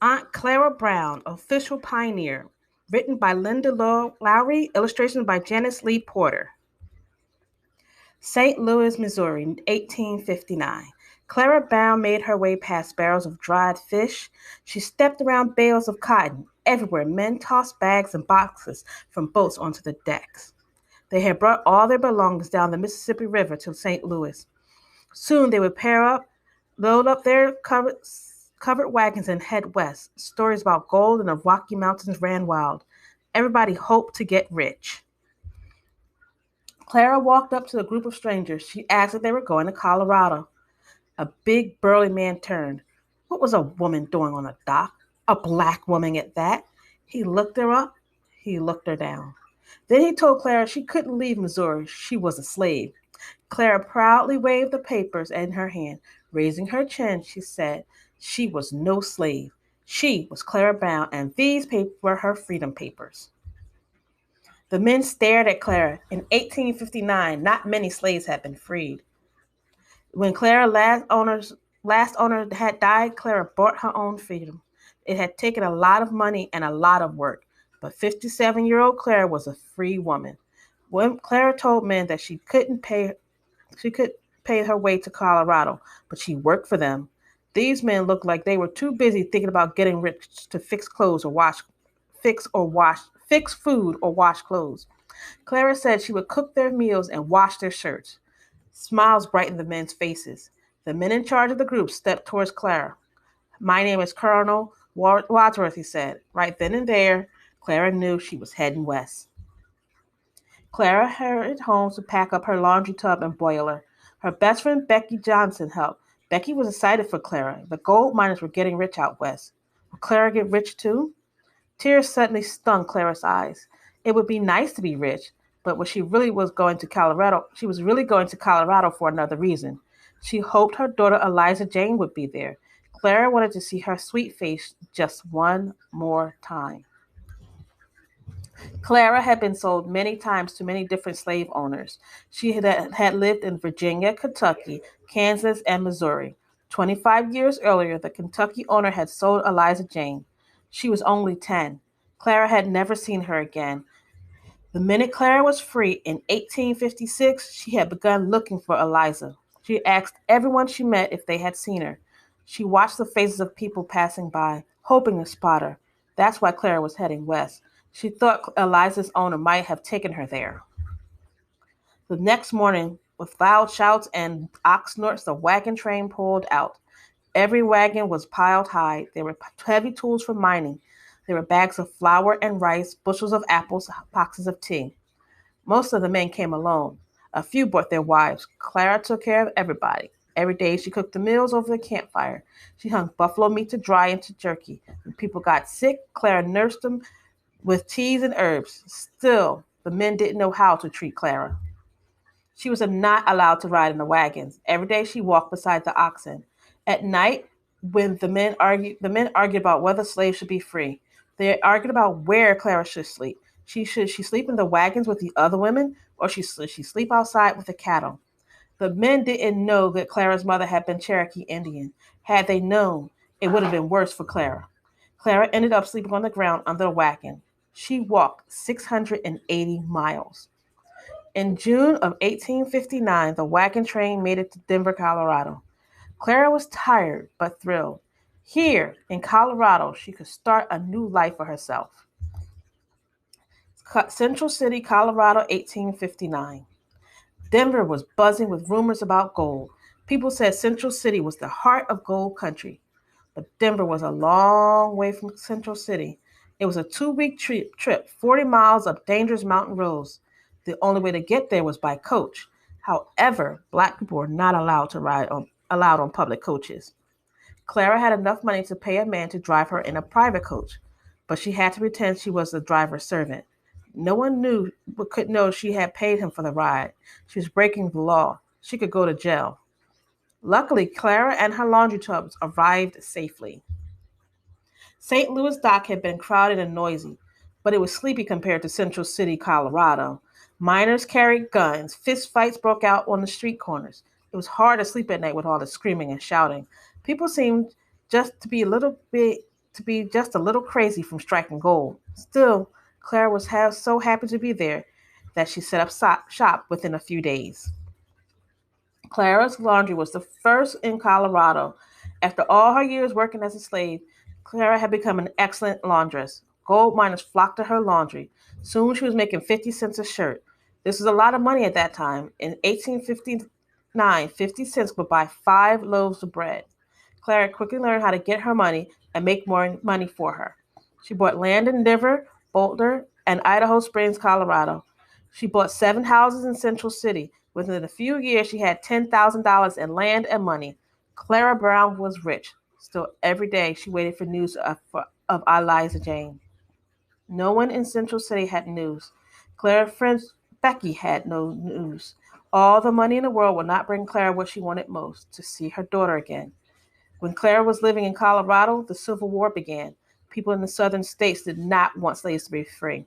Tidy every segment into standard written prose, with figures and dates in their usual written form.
Aunt Clara Brown, Official Pioneer. Written by Linda Lowry, illustrations by Janice Lee Porter. St. Louis, Missouri, 1859. Clara Brown made her way past barrels of dried fish. She stepped around bales of cotton. Everywhere, men tossed bags and boxes from boats onto the decks. They had brought all their belongings down the Mississippi River to St. Louis. Soon they would pair up, load up their covered wagons, and head west. Stories about gold and the Rocky Mountains ran wild. Everybody hoped to get rich. Clara walked up to a group of strangers. She asked if they were going to Colorado. A big, burly man turned. What was a woman doing on a dock? A black woman at that. He looked her up. He looked her down. Then he told Clara she couldn't leave Missouri. She was a slave. Clara proudly waved the papers in her hand. Raising her chin, she said she was no slave. She was Clara Brown, and these papers were her freedom papers. The men stared at Clara. In 1859, not many slaves had been freed. When Clara's last owner had died, Clara bought her own freedom. It had taken a lot of money and a lot of work, but 57-year-old Clara was a free woman. When Clara told men that she could pay her way to Colorado, but she worked for them. These men looked like they were too busy thinking about getting rich to fix clothes or fix food or wash clothes. Clara said she would cook their meals and wash their shirts. Smiles brightened the men's faces. The men in charge of the group stepped towards Clara. My name is Colonel Wadsworth, he said. Right then and there, Clara knew she was heading west. Clara hurried home to pack up her laundry tub and boiler. Her best friend Becky Johnson helped. Becky was excited for Clara. The gold miners were getting rich out west. Would Clara get rich too? Tears suddenly stung Clara's eyes. It would be nice to be rich, but what she was really going to Colorado for another reason. She hoped her daughter Eliza Jane would be there. Clara wanted to see her sweet face just one more time. Clara had been sold many times to many different slave owners. She had lived in Virginia, Kentucky, Kansas, and Missouri. 25 years earlier, the Kentucky owner had sold Eliza Jane. She was only 10. Clara had never seen her again. The minute Clara was free in 1856, she had begun looking for Eliza. She asked everyone she met if they had seen her. She watched the faces of people passing by, hoping to spot her. That's why Clara was heading west. She thought Eliza's owner might have taken her there. The next morning, with loud shouts and ox snorts, the wagon train pulled out. Every wagon was piled high. There were heavy tools for mining. There were bags of flour and rice, bushels of apples, boxes of tea. Most of the men came alone. A few brought their wives. Clara took care of everybody. Every day she cooked the meals over the campfire. She hung buffalo meat to dry into jerky. When people got sick, Clara nursed them with teas and herbs. Still, the men didn't know how to treat Clara. She was not allowed to ride in the wagons. Every day she walked beside the oxen. At night, when the men argued about whether slaves should be free. They argued about where Clara should sleep. Should she sleep in the wagons with the other women, or should she sleep outside with the cattle? The men didn't know that Clara's mother had been Cherokee Indian. Had they known, it would have been worse for Clara. Clara ended up sleeping on the ground under a wagon. She walked 680 miles. In June of 1859, the wagon train made it to Denver, Colorado. Clara was tired but thrilled. Here in Colorado, she could start a new life for herself. Central City, Colorado, 1859. Denver was buzzing with rumors about gold. People said Central City was the heart of gold country. But Denver was a long way from Central City. It was a 2-week trip, 40 miles up dangerous mountain roads. The only way to get there was by coach. However, black people were not allowed on public coaches. Clara had enough money to pay a man to drive her in a private coach, but she had to pretend she was the driver's servant. No one could know she had paid him for the ride. She was breaking the law. She could go to jail. Luckily, Clara and her laundry tubs arrived safely. St. Louis dock had been crowded and noisy, but it was sleepy compared to Central City, Colorado. Miners carried guns. Fist fights broke out on the street corners. It was hard to sleep at night with all the screaming and shouting. People seemed just to be a little bit to be just a little crazy from striking gold. Still, Clara was so happy to be there that she set up shop within a few days. Clara's Laundry was the first in Colorado. After all her years working as a slave, Clara had become an excellent laundress. Gold miners flocked to her laundry. Soon she was making 50 cents a shirt. This was a lot of money at that time. In 1859, 50 cents would buy 5 loaves of bread. Clara quickly learned how to get her money and make more money for her. She bought land in Denver, Boulder, and Idaho Springs, Colorado. She bought 7 houses in Central City. Within a few years, she had $10,000 in land and money. Clara Brown was rich. Still, every day she waited for news of Eliza Jane. No one in Central City had news. Clara's friend Becky had no news. All the money in the world would not bring Clara what she wanted most, to see her daughter again. When Clara was living in Colorado, the Civil War began. People in the southern states did not want slaves to be free.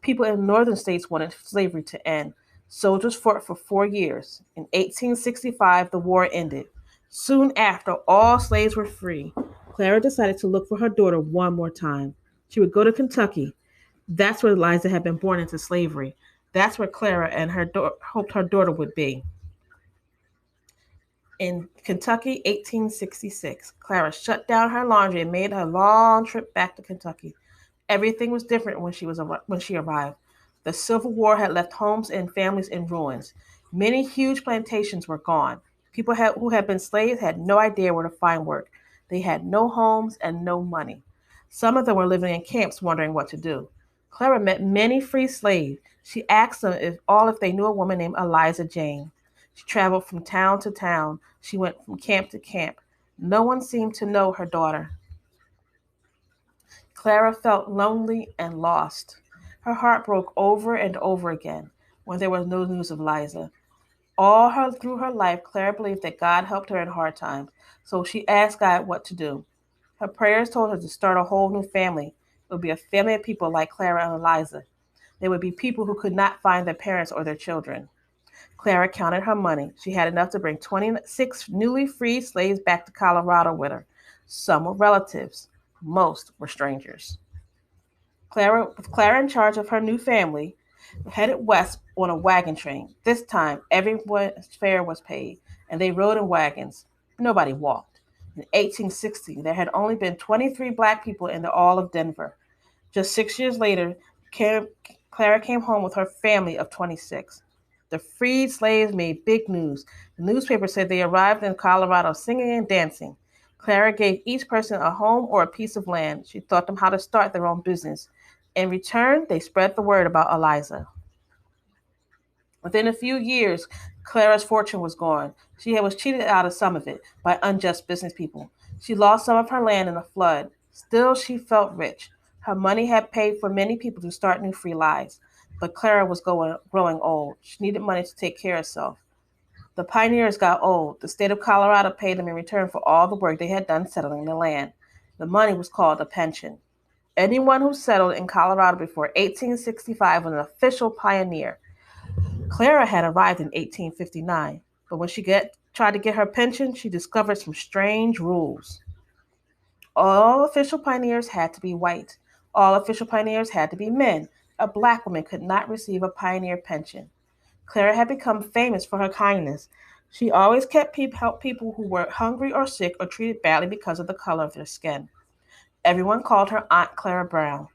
People in the northern states wanted slavery to end. Soldiers fought for 4 years. In 1865, the war ended. Soon after, all slaves were free. Clara decided to look for her daughter one more time. She would go to Kentucky. That's where Eliza had been born into slavery. That's where Clara and hoped her daughter would be. In Kentucky, 1866, Clara shut down her laundry and made a long trip back to Kentucky. Everything was different when she arrived. The Civil War had left homes and families in ruins. Many huge plantations were gone. Who had been slaves had no idea where to find work. They had no homes and no money. Some of them were living in camps wondering what to do. Clara met many free slaves. She asked them if they knew a woman named Eliza Jane. She traveled from town to town. She went from camp to camp. No one seemed to know her daughter. Clara felt lonely and lost. Her heart broke over and over again when there was no news of Liza. Through her life, Clara believed that God helped her in hard times, so she asked God what to do. Her prayers told her to start a whole new family. It would be a family of people like Clara and Eliza. They would be people who could not find their parents or their children. Clara counted her money. She had enough to bring 26 newly freed slaves back to Colorado with her. Some were relatives. Most were strangers. With Clara in charge of her new family, headed west on a wagon train. This time, everyone's fare was paid, and they rode in wagons. Nobody walked. In 1860, there had only been 23 black people in all of Denver. Just 6 years later, Clara came home with her family of 26. The freed slaves made big news. The newspaper said they arrived in Colorado singing and dancing. Clara gave each person a home or a piece of land. She taught them how to start their own business. In return, they spread the word about Eliza. Within a few years, Clara's fortune was gone. She was cheated out of some of it by unjust business people. She lost some of her land in a flood. Still, she felt rich. Her money had paid for many people to start new free lives. But Clara was growing old. She needed money to take care of herself. The pioneers got old. The state of Colorado paid them in return for all the work they had done settling the land. The money was called a pension. Anyone who settled in Colorado before 1865 was an official pioneer. Clara had arrived in 1859, but when she tried to get her pension, she discovered some strange rules. All official pioneers had to be white. All official pioneers had to be men. A black woman could not receive a pioneer pension. Clara had become famous for her kindness. She always helped people who were hungry or sick or treated badly because of the color of their skin. Everyone called her Aunt Clara Brown.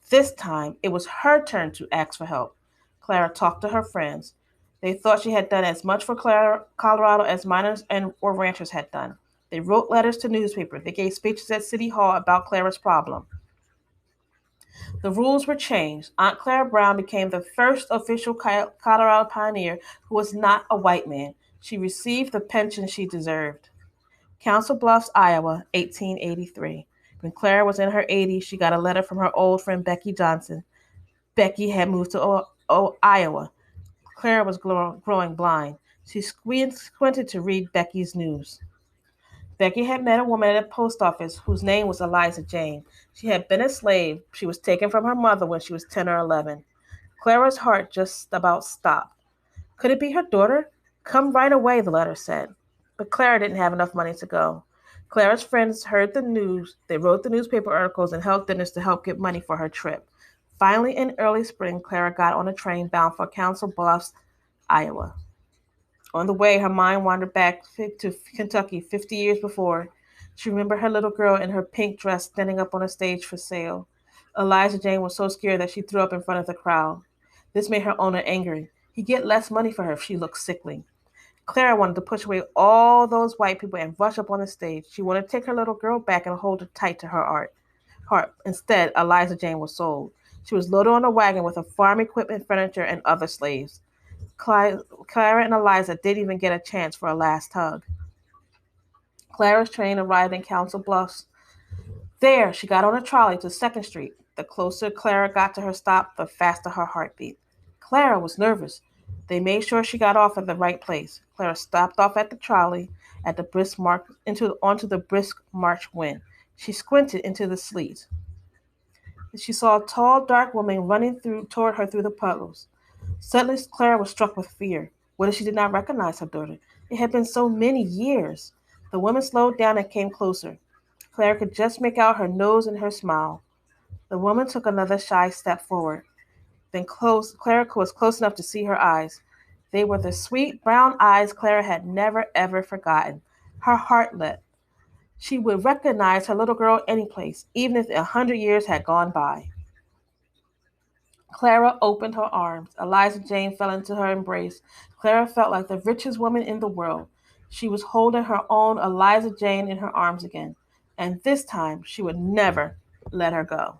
This time, it was her turn to ask for help. Clara talked to her friends. They thought she had done as much for Colorado as miners or ranchers had done. They wrote letters to newspapers. They gave speeches at City Hall about Clara's problem. The rules were changed. Aunt Clara Brown became the first official Colorado pioneer who was not a white man. She received the pension she deserved. Council Bluffs, Iowa, 1883. When Clara was in her 80s, she got a letter from her old friend Becky Johnson. Becky had moved to Iowa. Clara was growing blind. She squinted to read Becky's news. Becky had met a woman at a post office whose name was Eliza Jane. She had been a slave. She was taken from her mother when she was 10 or 11. Clara's heart just about stopped. Could it be her daughter? Come right away, the letter said. But Clara didn't have enough money to go. Clara's friends heard the news. They wrote the newspaper articles and held dinners to help get money for her trip. Finally, in early spring, Clara got on a train bound for Council Bluffs, Iowa. On the way, her mind wandered back to Kentucky 50 years before. She remembered her little girl in her pink dress standing up on a stage for sale. Eliza Jane was so scared that she threw up in front of the crowd. This made her owner angry. He'd get less money for her if she looked sickly. Clara wanted to push away all those white people and rush up on the stage. She wanted to take her little girl back and hold her tight to her heart. Instead, Eliza Jane was sold. She was loaded on a wagon with her farm equipment, furniture, and other slaves. Clara and Eliza didn't even get a chance for a last hug. Clara's train arrived in Council Bluffs. There, she got on a trolley to 2nd Street. The closer Clara got to her stop, the faster her heart beat. Clara was nervous. They made sure she got off at the right place. Clara stopped off at the trolley at the brisk mark onto the brisk March wind. She squinted into the sleet. She saw a tall, dark woman running toward her through the puddles. Suddenly, Clara was struck with fear. What if she did not recognize her daughter? It had been so many years. The woman slowed down and came closer. Clara could just make out her nose and her smile. The woman took another shy step forward. Then Clara was close enough to see her eyes. They were the sweet brown eyes Clara had never ever forgotten. Her heart leapt. She would recognize her little girl any place, even if 100 years had gone by. Clara opened her arms. Eliza Jane fell into her embrace. Clara felt like the richest woman in the world. She was holding her own Eliza Jane in her arms again. And this time she would never let her go.